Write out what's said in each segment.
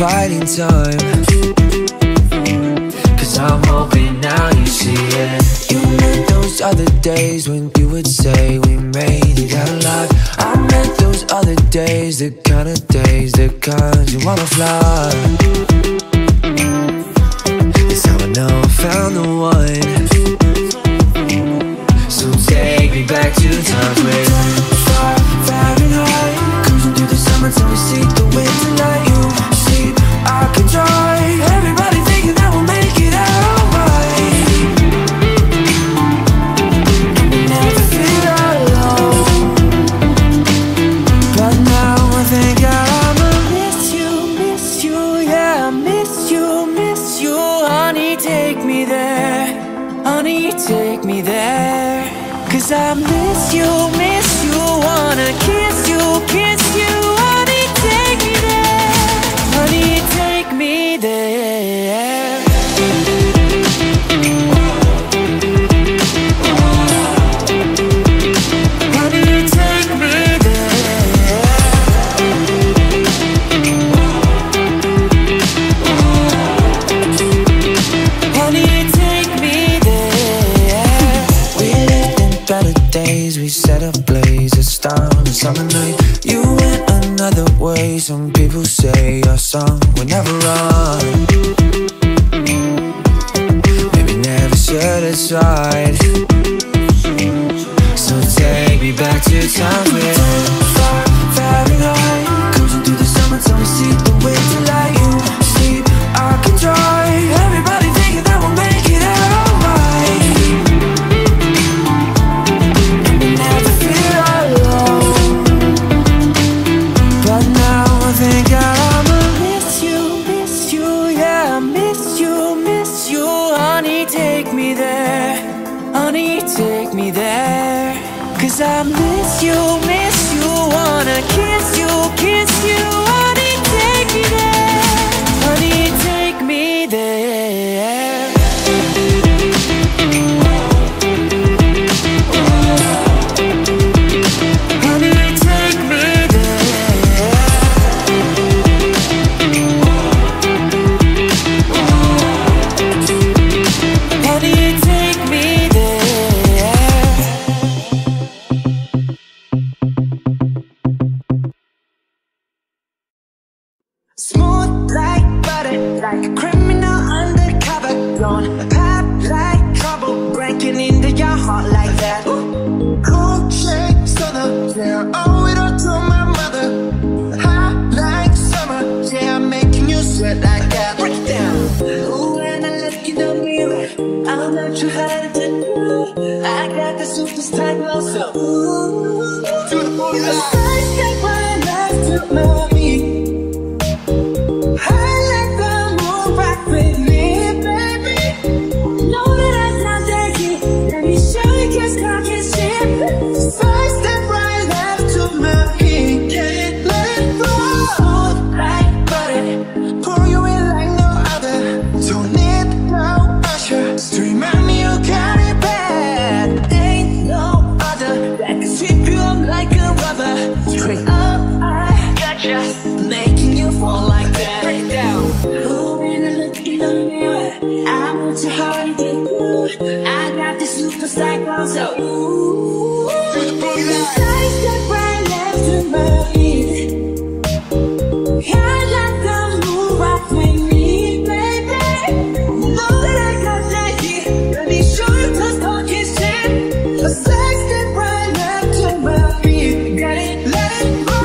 fighting time, 'cause I'm hoping now you see it. You meant those other days when you would say we made it out alive. I meant those other days, the kind of days, the kinds you wanna fly. It's how I know I found the one. So take me back to times where far, far and high, cruising through the summer till we see the winter light. You see, I can try. Everybody thinking that we'll make it out alright, and we never feel alone. But now I think I'ma miss you, yeah, I miss you. Honey, take me there, honey, take me there. 'Cause I miss you, wanna kiss you. Honey, take me there, honey, take me there. Honey, take me there. Honey, take me there. We lived in better days, we set a blaze, a star on a summer night. You went another way, some people say your song will never run. Maybe never satisfied. So take me back to times where far, far and high, cruising through the summer till we see the winter light. You see, I can try. Everybody thinking that we'll make it out alright, and we never feel alone. But now I think I'ma miss you, yeah, I miss you. Honey, take me there, honey, take me there. 'Cause I miss you, wanna kiss you. Honey, take me there, honey, take me there. Honey, take me there. Honey, take me there. Smooth like butter, like a criminal undercover. Don't pop like trouble, breaking into your heart like that. Cool shake stunner, yeah, owe it all to my mother. Hot like summer, yeah, I'm making you sweat like that. Break it down. Ooh, when I look in the mirror, I'm not too hard to do. I got the superstar glow, so ooh, to the booty. The side step right left to my feet. I let the moon rock with me, baby. Know that I'm not dirty. Let me show you kiss, cock and shit. Side step right left to my feet. Can't let it go. Smooth like butter, pour you in like no other. Don't need no pressure to remind me you got it bad. Ain't no other that can sweep you up like a rubber. Straight up, I gotcha, making you fall like that. Break down. Ooh, when I look in the mirror, I'm not too hard to do. I got this superstar glow, so ooh, side step right left to my feet. I let the moon rock with me, baby. Know that I got that heat. Let me show you cause talking shit. A side step right left to my feet. Got it, let it go.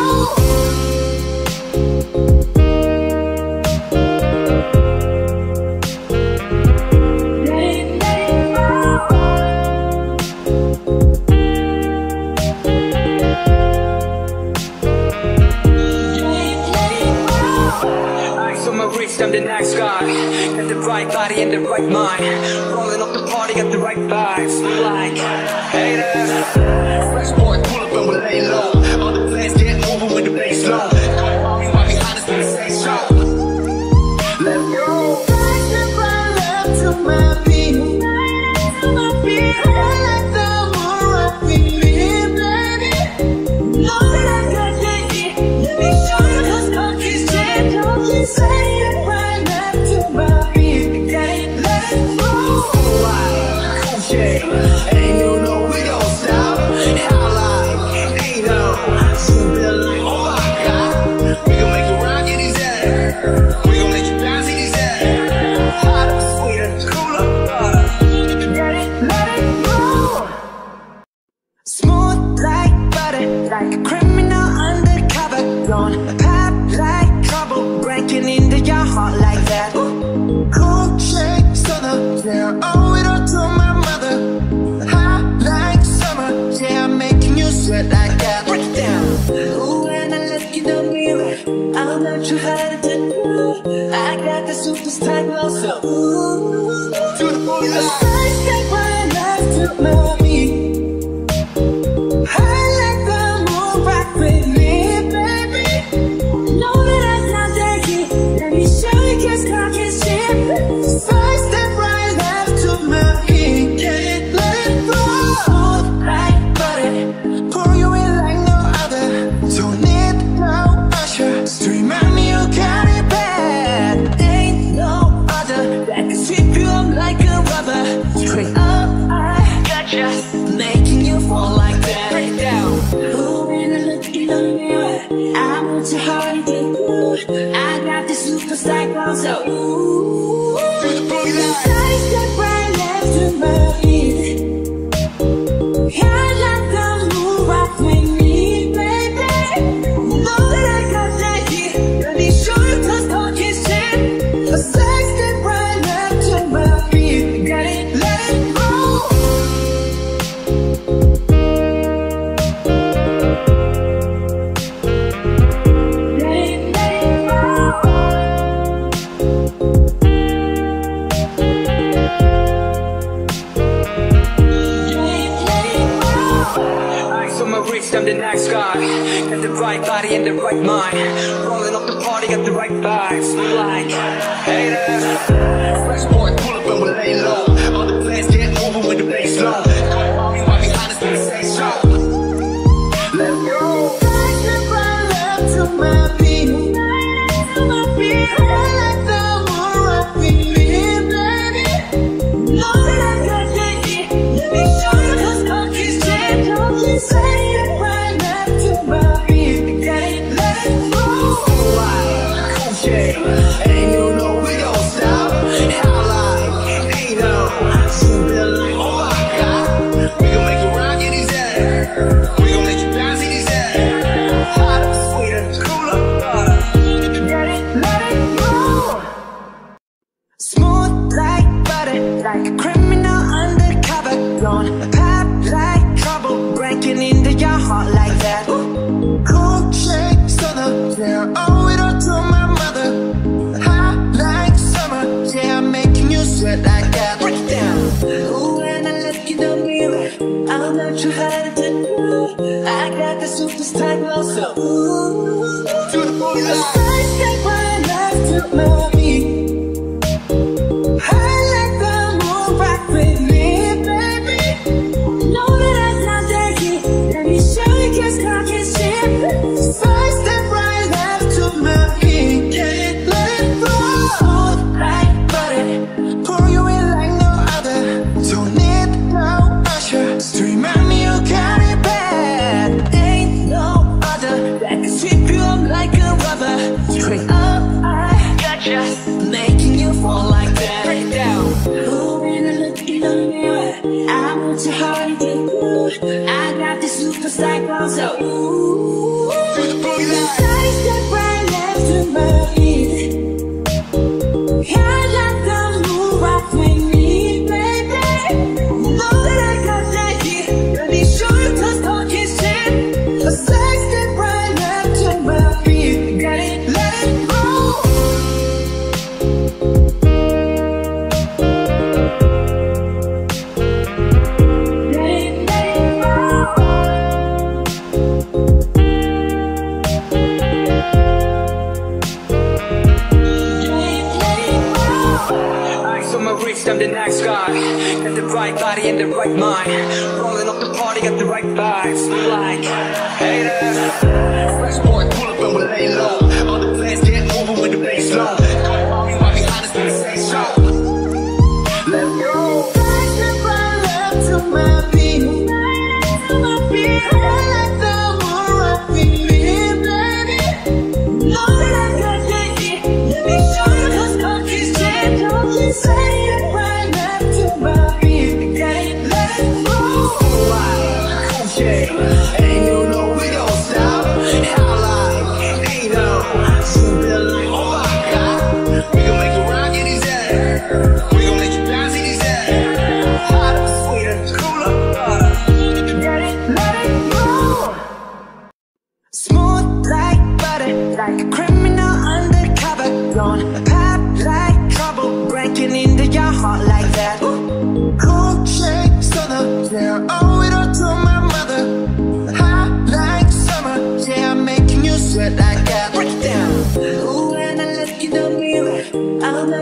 I'm the next guy. Got the right body and the right mind. Rolling up the party, got the right vibes. Like, hey there. Fresh boy, pull up and we lay low. All the plans get over with the bass low. Don't call me while behind us when we say so. Let's go. Side step right left to my feet. To my feet. I let the moon rock with me, baby. Know that I got that heat. Let me show you cause talking shit. Don't you say and you know we don't stop. How like, ain't no, feel like, oh my God, we gon' make you rock in these air, we gon' make you bounce in these air, hotter, sweeter, cooler, Get it, let it go. Smooth like butter, like a criminal undercover. Don't pop like trouble, breaking into your heart like that. Cool shake, stunner, yeah, owe it all to my mother. Hot like summer, yeah, I'm making you sweat like that. Break it down. Ooh, when I look in the mirror, I'm not sure how to do. I got the superstar glow, so ooh, to the booty line. I step right left to my beat. I like the moon rock with me, baby. Know that I'm not that kid. Let me show you kiss, cock and shit. First step right left to my feet. Can't let it go. Smooth like butter, pour you in like no other. Don't need no usher to remind me you got it bad. Ain't no other that can sweep you up like a rubber. Straight up, I gotcha, making you fall like that. Break it down. Ooh, when I look in the mirror, I want your heart to do. I got this superstar glow, so ooh, To the booty line. I step right left to my feet. Yeah, I like the moon rock with me, baby. Know that I got that heat. Let me show you 'cause talk is shit. A sex step right left to my feet. Get it, let it go. Eyes on my wrist, I'm the nice guy. Got the right body and the right mind. Rolling up the party, got the right vibes. Like, hey there. Fresh boy, pull up and we lay low. All the plans get moving with the bass low. Call me right behind us when we say so. Let's go. I step right left to my feet. I like the moon rock with me, baby. Know that I got that heat. Let me show you 'cause talk is shit. Don't you say it right left to my feet. Get it, let it go. Cool shit, and you know we don't stop. How like, ain't no, feel like, oh my God, we gon' make you rock in these air, we gon' make you bounce in these air, hotter, sweeter, cooler, Get it, let it go. Smooth like butter, like a criminal undercover. Don't pop like trouble, breaking into your heart like that. Cool shake, stunner, yeah, owe it all to my mother. Hot like summer, yeah, I'm making you sweat like that. Break it down. Ooh, when I look in the mirror, I'm not sure how to do. I got the superstar glow, so ooh, to the booty line. I step right left to my feet. I like the moon rock with me, baby. Know that I got that heat. Let me show you 'cause cock and shit. First step right left to my feet. Can't let it go. Smooth like butter, pour you in like no other. Don't need no usher to remind me you got it bad. Ain't no other that can sweep you up like a rubber. Straight up, I gotcha, making you fall like that. Break it down. Ooh, when I look in the mirror, I want your heart to do. I got this superstar glow, so ooh, To the booty line. I step right left to my feet. Yeah, I like the moon rock with me, baby. Know that I got that heat. Let me show you 'cause talk is shit. A sex step right left to my feet. Get it, let it go. I'm the nice guy. Got the right body and the right mind. Rolling up the party, got the right vibes. Like, hey there. Fresh boy, pull up and we lay low. All the plans get moving with the bass low. Call me right behind us when we say so. Let's go. I step right left to my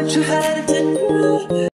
much you had to do.